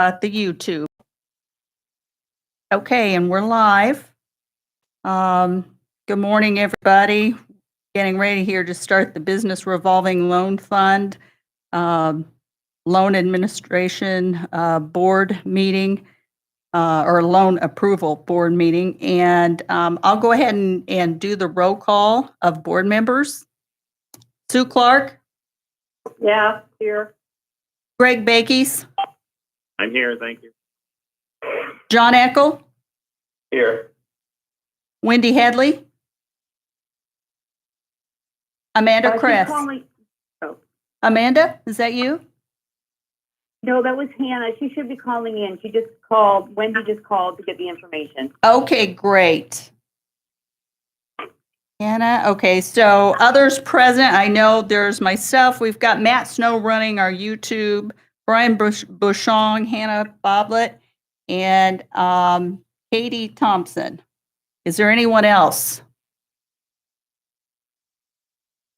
the YouTube. Okay, and we're live. Good morning, everybody. Getting ready here to start the Business Revolving Loan Fund Loan Administration Board meeting or Loan Approval Board meeting. And I'll go ahead and do the roll call of board members. Sue Clark. Yeah, here. Greg Bakies. I'm here, thank you. John Eckel. Here. Wendy Headley. Amanda Kress. Amanda, is that you? No, that was Hannah. She should be calling in. She just called. Wendy just called to get the information. Okay, great. Hannah, okay, so others present, I know there's myself. We've got Matt Snow running our YouTube, Brian Bushong, Hannah Boblet, and Katie Thompson. Is there anyone else?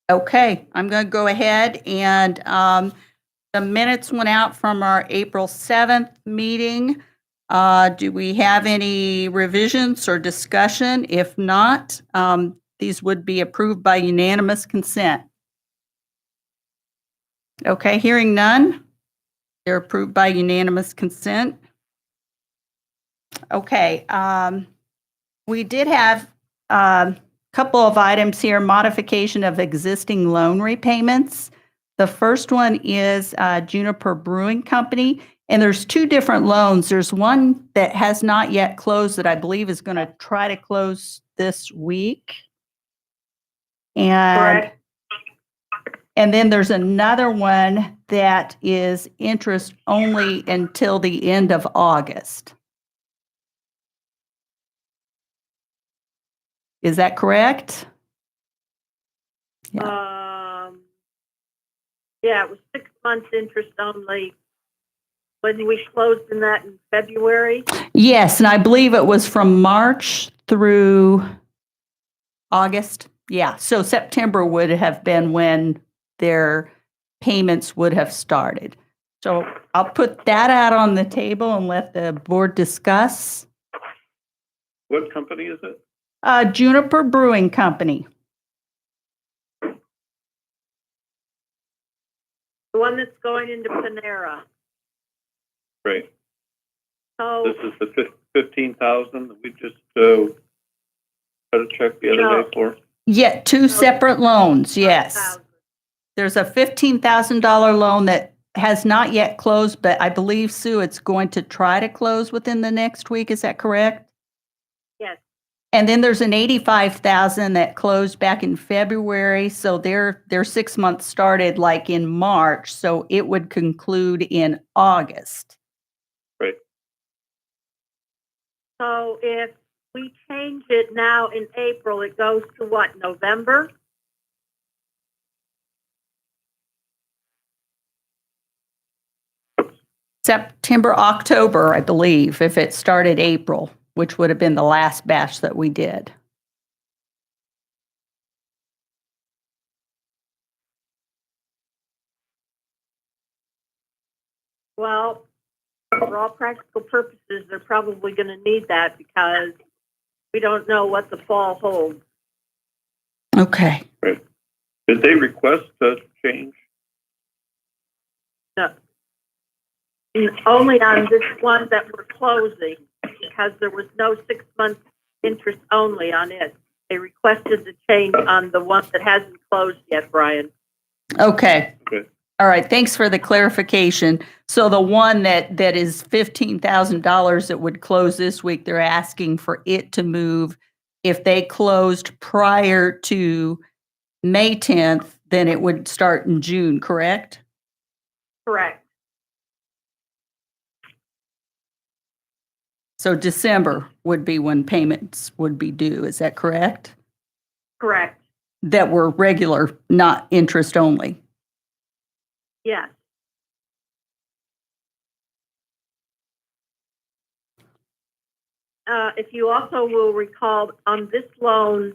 Okay, I'm going to go ahead and the minutes went out from our April 7th meeting. Do we have any revisions or discussion? If not, these would be approved by unanimous consent. Okay, hearing none, they're approved by unanimous consent. Okay, we did have a couple of items here, modification of existing loan repayments. The first one is Juniper Brewing Company, and there's two different loans. There's one that has not yet closed that I believe is going to try to close this week. And then there's another one that is interest only until the end of August. Is that correct? Yeah, it was 6 months interest only. When we closed in that in February? Yes, and I believe it was from March through August. Yeah, so September would have been when their payments would have started. So I'll put that out on the table and let the board discuss. What company is it? Juniper Brewing Company. The one that's going into Panera. Great. So This is the 15,000 that we just got a check the other day for. Yeah, two separate loans, yes. There's a $15,000 loan that has not yet closed, but I believe, Sue, it's going to try to close within the next week. Is that correct? Yes. And then there's an $85,000 that closed back in February. So their 6 months started like in March. So it would conclude in August. Great. So if we change it now in April, it goes to what, November? September, October, I believe, if it started April, which would have been the last batch that we did. Well, for all practical purposes, they're probably going to need that because we don't know what the fall holds. Okay. Right. Did they request a change? No. Only on this one that we're closing because there was no 6 months interest only on it. They requested the change on the one that hasn't closed yet, Brian. Okay. Okay. All right. Thanks for the clarification. So the one that is $15,000 that would close this week, they're asking for it to move. If they closed prior to May 10th, then it would start in June, correct? Correct. So December would be when payments would be due. Is that correct? Correct. That were regular, not interest only. Yes. If you also will recall, on this loan,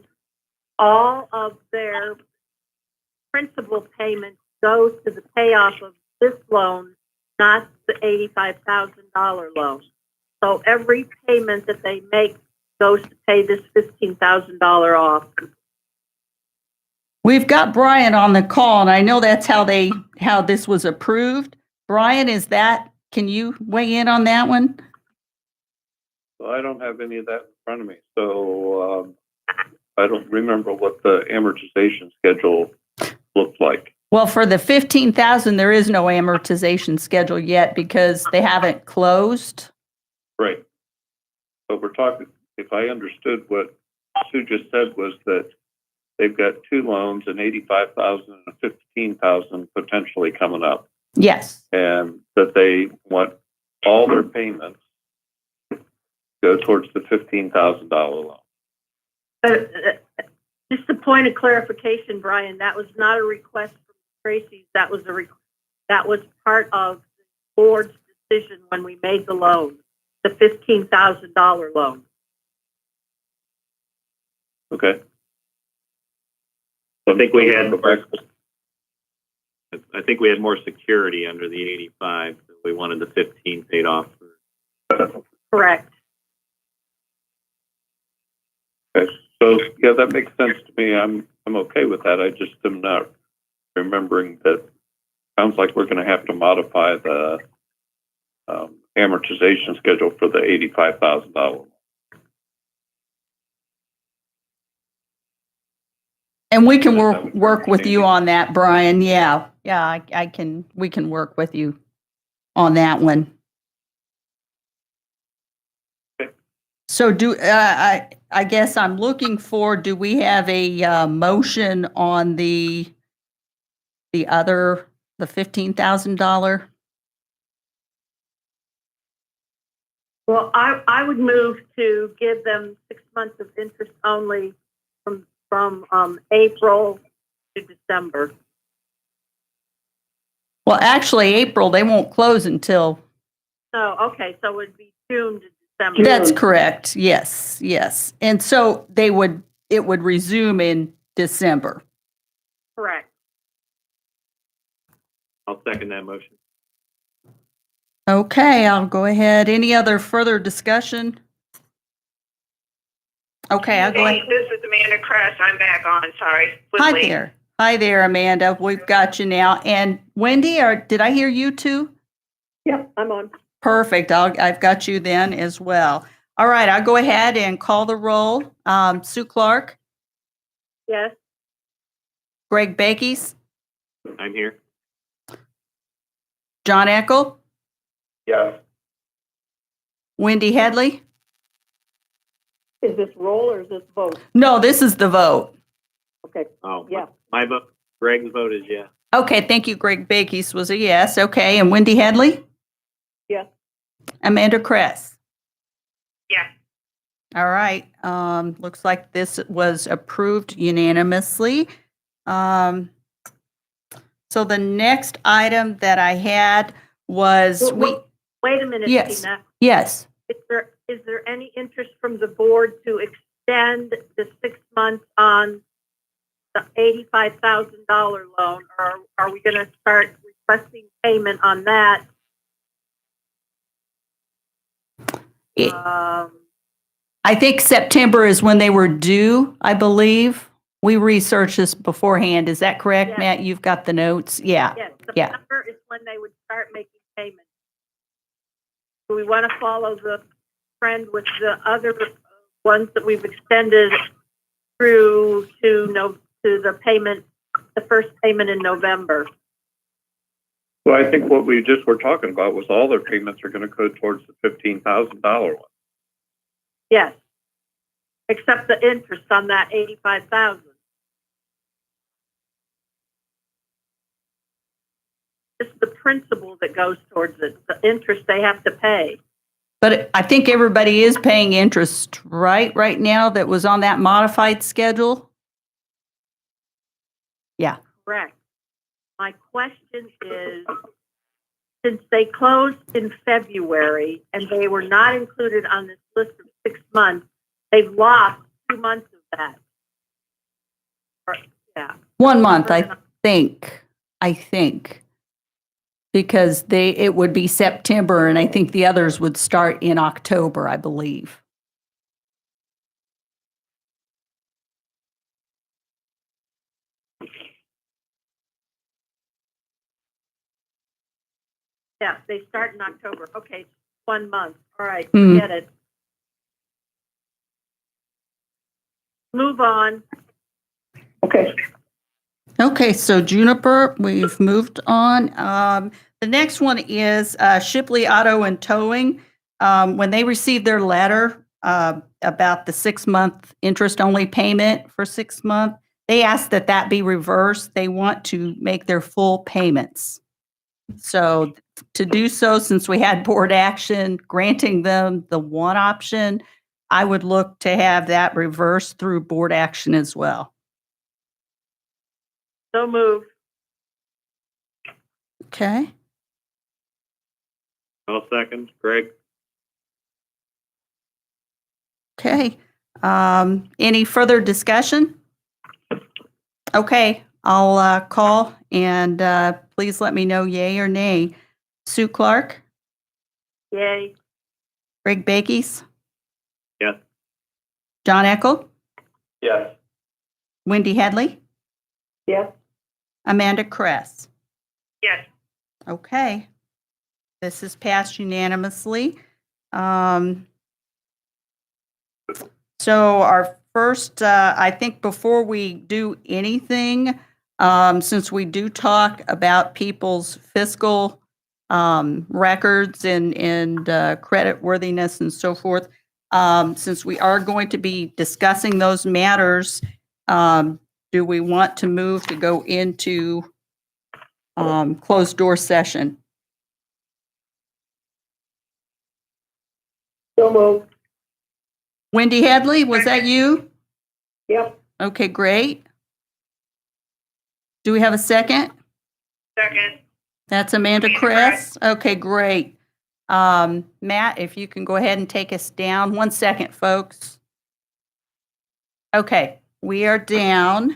all of their principal payments go to the payoff of this loan not the $85,000 loan. So every payment that they make goes to pay this $15,000 off. We've got Brian on the call, and I know that's how this was approved. Brian, can you weigh in on that one? So I don't have any of that in front of me, so I don't remember what the amortization schedule looked like. Well, for the 15,000, there is no amortization schedule yet because they haven't closed. Right. But we're talking, if I understood what Sue just said, was that they've got two loans, an 85,000 and a 15,000 potentially coming up, Yes. and that they want all their payments go towards the $15,000 loan. Just a point of clarification, Brian, that was not a request from Tracy's. That was part of the board's decision when we made the loan, the $15,000 loan. Okay. I think we had more security under the 85. So we wanted the 15 paid off. Correct. Okay. So yeah, that makes sense to me. I'm okay with that. I just am not remembering that. Sounds like we're going to have to modify the amortization schedule for the $85,000. And we can work with you on that, Brian. Yeah, we can work with you on that one. Okay. So I guess I'm looking for, do we have a motion on the $15,000? Well, I would move to give them 6 months of interest only from April to December. Well, actually, April, they won't close until. Oh, okay. So it would be June to December. That's correct. Yes. And so it would resume in December. Correct. I'll second that motion. Okay, I'll go ahead. Any other further discussion? Okay, I'll go ahead. This is Amanda Kress. I'm back on. Sorry. Hi there. Hi there, Amanda. We've got you now. And Wendy, did I hear you too? Yep, I'm on. Perfect. I've got you then as well. All right, I'll go ahead and call the roll. Sue Clark, Yes. Greg Bakies, I'm here. John Eckel, Yes. Wendy Headley. Is this roll or is this vote? No, this is the vote. Okay. Oh, Yeah. My vote. Greg's vote is yes. Okay, thank you. Greg Bakies was a yes. Okay, and Wendy Headley? Yes. Amanda Kress? Yes. All right. Looks like this was approved unanimously. So the next item that I had was Wait a minute, Yes. Tina. yes. Is there any interest from the board to extend the 6 months on the $85,000 loan, or are we going to start requesting payment on that? I think September is when they were due, I believe. We researched this beforehand. Is that correct, Yes. Matt? You've got the notes? Yeah. Yes, Yeah. September is when they would start making payments. Do we want to follow the trend with the other ones that we've extended through to the payment, the first payment in November? Well, I think what we just were talking about was all their payments are going to go towards the $15,000 one. Yes, except the interest on that $85,000. It's the principal that goes towards it, the interest they have to pay. But I think everybody is paying interest, right now that was on that modified schedule? Yeah. Correct. My question is, since they closed in February and they were not included on this list of 6 months, they've lost 2 months of that. Yeah. 1 month, I think. because it would be September, and I think the others would start in October, I believe. Yeah, they start in October. Okay, 1 month. All right, Hmm. forget it. Move on. Okay, so Juniper, we've moved on. The next one is Shipley Auto and Towing. When they received their letter about the 6-month interest-only payment for 6 months, they asked that that be reversed. They want to make their full payments. So to do so, since we had board action granting them the one option, I would look to have that reversed through board action as well. So move. Okay. I'll second. Greg? Okay. Any further discussion? Okay, I'll call and please let me know yay or nay. Sue Clark, Yay. Greg Bakies, Yes. John Eckel, Yes. Wendy Hadley, Yes. Amanda Kress. Yes. Okay. This is passed unanimously. So our first, I think before we do anything, since we do talk about people's fiscal records and credit worthiness and so forth, since we are going to be discussing those matters, do we want to move to go into closed door session? So move. Wendy Hadley, was that you? Yep. Okay, great. Do we have a second? Second. That's Amanda Amanda Kress. Okay, great. Matt, if you can go ahead and take us down. 1 second, folks. Okay, we are down.